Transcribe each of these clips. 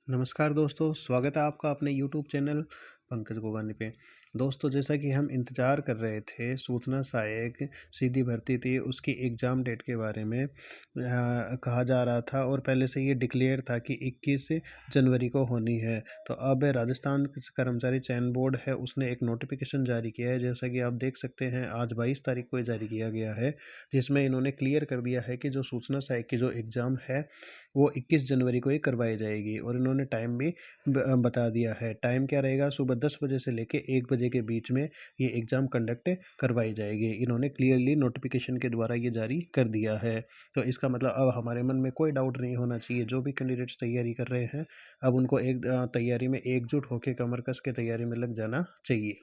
नमस्कार दोस्तों, स्वागत है आपका अपने यूट्यूब चैनल पंकज गोगानी पे। दोस्तों, जैसा कि हम इंतज़ार कर रहे थे, सूचना सहायक सीधी भर्ती थी, उसकी एग्ज़ाम डेट के बारे में कहा जा रहा था और पहले से ये डिक्लेयर था कि 21 जनवरी को होनी है। तो अब राजस्थान कर्मचारी चयन बोर्ड है, उसने एक नोटिफिकेशन जारी किया है। जैसा कि आप देख सकते हैं, आज 22 तारीख को ये जारी किया गया है, जिसमें इन्होंने क्लियर कर दिया है कि जो सूचना सहायक की जो एग्ज़ाम है, वो 21 जनवरी को ही करवाई जाएगी और इन्होंने टाइम भी बता दिया है। टाइम क्या रहेगा? सुबह 10 बजे से लेके 1 बजे के बीच में ये एग्ज़ाम कंडक्ट करवाई जाएगी। इन्होंने क्लियरली नोटिफिकेशन के द्वारा ये जारी कर दिया है। तो इसका मतलब अब हमारे मन में कोई डाउट नहीं होना चाहिए। जो भी कैंडिडेट्स तैयारी कर रहे हैं, अब उनको तैयारी में एकजुट होकर कमर कस के तैयारी में लग जाना चाहिए।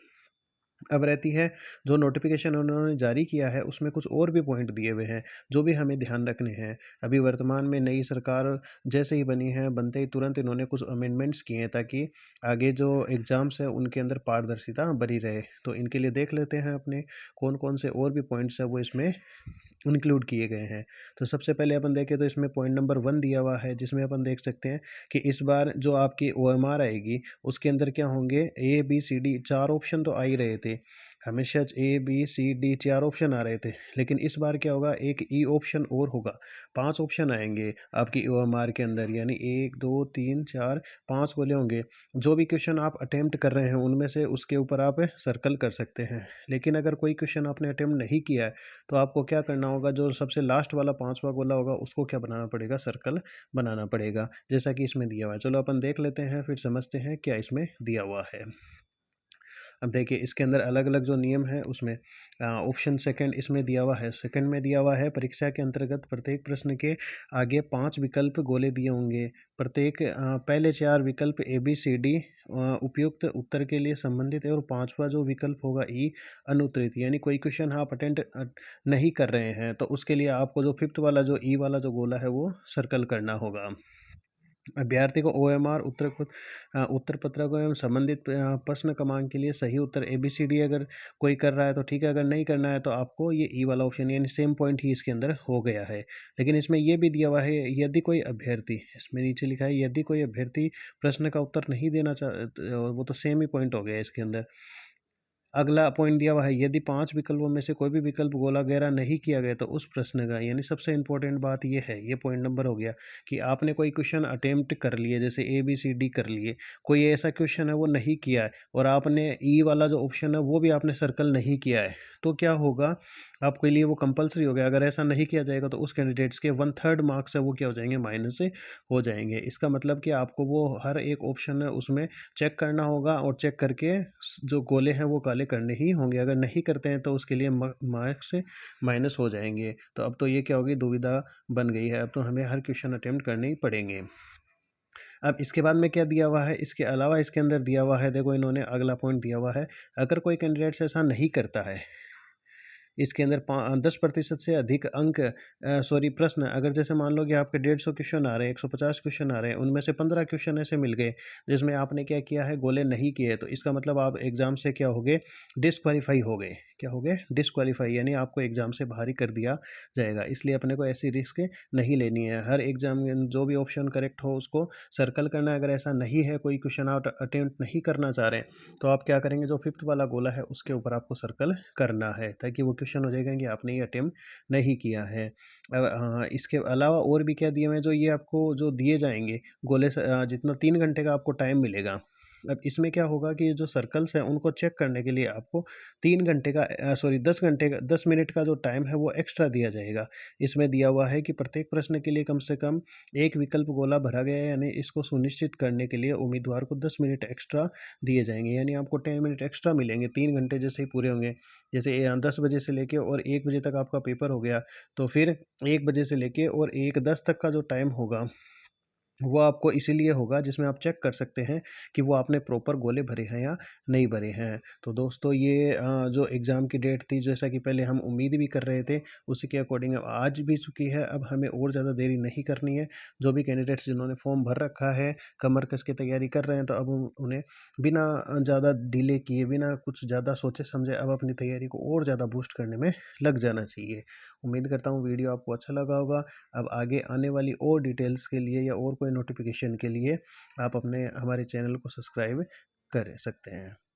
अब रहती है, जो नोटिफिकेशन उन्होंने जारी किया है उसमें कुछ और भी पॉइंट दिए हुए हैं जो भी हमें ध्यान रखने हैं। अभी वर्तमान में नई सरकार जैसे ही बनी है, बनते ही तुरंत इन्होंने कुछ अमेंडमेंट्स किए हैं ताकि आगे जो एग्ज़ाम्स है उनके अंदर पारदर्शिता बनी रहे। तो इनके लिए देख लेते हैं अपने कौन कौन से और भी पॉइंट्स है वो इसमें इंक्लूड किए गए हैं। तो सबसे पहले अपन देखें तो इसमें पॉइंट नंबर 1 दिया हुआ है, जिसमें अपन देख सकते हैं कि इस बार जो आपकी ओएमआर आएगी उसके अंदर क्या होंगे, A B C D 4 option तो आ ही रहे थे। हमेशा A B C D 4 option आ रहे थे, लेकिन इस बार क्या होगा, एक ई ऑप्शन और होगा। 5 ऑप्शन आएंगे आपकी ओएमआर के अंदर, यानी 1 2 3 4 5 बोले होंगे। जो भी क्वेश्चन आप अटेम्प्ट कर रहे हैं उनमें से उसके ऊपर आप सर्कल कर सकते हैं। लेकिन अगर कोई क्वेश्चन आपने अटेम्प्ट नहीं किया है तो आपको क्या करना होगा, जो सबसे लास्ट वाला 5वां गोला होगा उसको क्या बनाना पड़ेगा, सर्कल बनाना पड़ेगा, जैसा कि इसमें दिया हुआ है। चलो अपन देख लेते हैं, फिर समझते हैं क्या इसमें दिया हुआ है। अब देखिए, इसके अंदर अलग अलग जो नियम है उसमें ऑप्शन सेकंड इसमें दिया हुआ है। सेकंड में दिया हुआ है, परीक्षा के अंतर्गत प्रत्येक प्रश्न के आगे 5 विकल्प गोले दिए होंगे। प्रत्येक पहले 4 विकल्प ए बी सी डी उपयुक्त उत्तर के लिए संबंधित है और 5वां जो विकल्प होगा ई अनुत्तरित। यानी कोई क्वेश्चन आप अटेंड नहीं कर रहे हैं तो उसके लिए आपको जो 5th वाला जो ई वाला जो गोला है वो सर्कल करना होगा। अभ्यर्थी को ओएमआर उत्तर पत्रक एवं संबंधित प्रश्न क्रमांक के लिए सही उत्तर एबीसीडी अगर कोई कर रहा है तो ठीक है, अगर नहीं करना है तो आपको ये ई वाला ऑप्शन, यानी सेम पॉइंट ही इसके अंदर हो गया है। लेकिन इसमें ये भी दिया हुआ है, यदि कोई अभ्यर्थी, इसमें नीचे लिखा है यदि कोई अभ्यर्थी प्रश्न का उत्तर नहीं देना चाह, वो तो सेम ही पॉइंट हो गया इसके अंदर। अगला पॉइंट दिया हुआ है, यदि 5 विकल्पों में से कोई भी विकल्प गोला गहरा नहीं किया गया तो उस प्रश्न का, यानी सबसे इंपॉर्टेंट बात ये है, ये पॉइंट नंबर हो गया कि आपने कोई क्वेश्चन अटेम्प्ट कर लिए, जैसे ए बी सी डी कर लिए, कोई ऐसा क्वेश्चन है वो नहीं किया है और आपने ई वाला जो ऑप्शन है वो भी आपने सर्कल नहीं किया है, तो क्या होगा, आपके लिए वो कंपलसरी हो गया। अगर ऐसा नहीं किया जाएगा तो उस कैंडिडेट्स के 1/3 मार्क्स है वो क्या हो जाएंगे, माइनस से हो जाएंगे। इसका मतलब कि आपको वो हर एक ऑप्शन है उसमें चेक करना होगा और चेक करके जो गोले हैं वो काले करने ही होंगे। अगर नहीं करते हैं तो उसके लिए मार्क्स से माइनस हो जाएंगे। तो अब तो ये क्या होगी, दुविधा बन गई है, अब तो हमें हर क्वेश्चन अटेम्प्ट करने ही पड़ेंगे। अब इसके बाद में क्या दिया हुआ है, इसके अलावा इसके अंदर दिया हुआ है, देखो इन्होंने अगला पॉइंट दिया हुआ है, अगर कोई कैंडिडेट्स ऐसा नहीं करता है, इसके अंदर 10% से अधिक अंक प्रश्न, अगर जैसे मान लो कि आपके 150 क्वेश्चन आ रहे हैं, 150 क्वेश्चन आ रहे हैं, उनमें से 15 क्वेश्चन ऐसे मिल गए जिसमें आपने क्या किया है, गोले नहीं किए, तो इसका मतलब आप एग्जाम से क्या हो गए, डिस्क्वालीफाई हो गए। क्या हो गए, डिस्क्वालीफाई, यानी आपको एग्जाम से बाहर ही कर दिया जाएगा। इसलिए अपने को ऐसी रिस्क नहीं लेनी है। हर एग्जाम में जो भी ऑप्शन करेक्ट हो उसको सर्कल करना है। अगर ऐसा नहीं है, कोई क्वेश्चन आप अटेम्प्ट नहीं करना चाह रहे हैं, तो आप क्या करेंगे, जो 5th वाला गोला है उसके ऊपर आपको सर्कल करना है ताकि वो क्वेश्चन हो जाएगा कि आपने ये अटेम्प्ट नहीं किया है। इसके अलावा और भी क्या दिए हुए हैं, जो ये आपको जो दिए जाएंगे गोले जितना 3 घंटे का आपको टाइम मिलेगा। अब इसमें क्या होगा कि जो सर्कल्स हैं उनको चेक करने के लिए आपको 3 घंटे का 10 घंटे का 10 मिनट का जो टाइम है वो एक्स्ट्रा दिया जाएगा। इसमें दिया हुआ है कि प्रत्येक प्रश्न के लिए कम से कम एक विकल्प गोला भरा गया है, यानी इसको सुनिश्चित करने के लिए उम्मीदवार को 10 मिनट एक्स्ट्रा दिए जाएंगे, यानी आपको 10 मिनट एक्स्ट्रा मिलेंगे 3 घंटे जैसे ही पूरे होंगे। जैसे 10 बजे से लेके और 1 बजे तक आपका पेपर हो गया, तो फिर 1 बजे से लेके और 1:10 तक का जो टाइम होगा वो आपको इसीलिए होगा जिसमें आप चेक कर सकते हैं कि वो आपने प्रॉपर गोले भरे हैं या नहीं भरे हैं। तो दोस्तों, ये जो एग्ज़ाम की डेट थी, जैसा कि पहले हम उम्मीद भी कर रहे थे, उसी के अकॉर्डिंग अब आज भी चुकी है। अब हमें और ज़्यादा देरी नहीं करनी है। जो भी कैंडिडेट्स जिन्होंने फॉर्म भर रखा है, कमर कस के तैयारी कर रहे हैं, तो अब उन्हें बिना ज़्यादा डिले किए, बिना कुछ ज़्यादा सोचे समझे अब अपनी तैयारी को और ज़्यादा बूस्ट करने में लग जाना चाहिए। उम्मीद करता हूँ वीडियो आपको अच्छा लगा होगा। अब आगे आने वाली और डिटेल्स के लिए या और कोई नोटिफिकेशन के लिए आप अपने हमारे चैनल को सब्सक्राइब कर सकते हैं।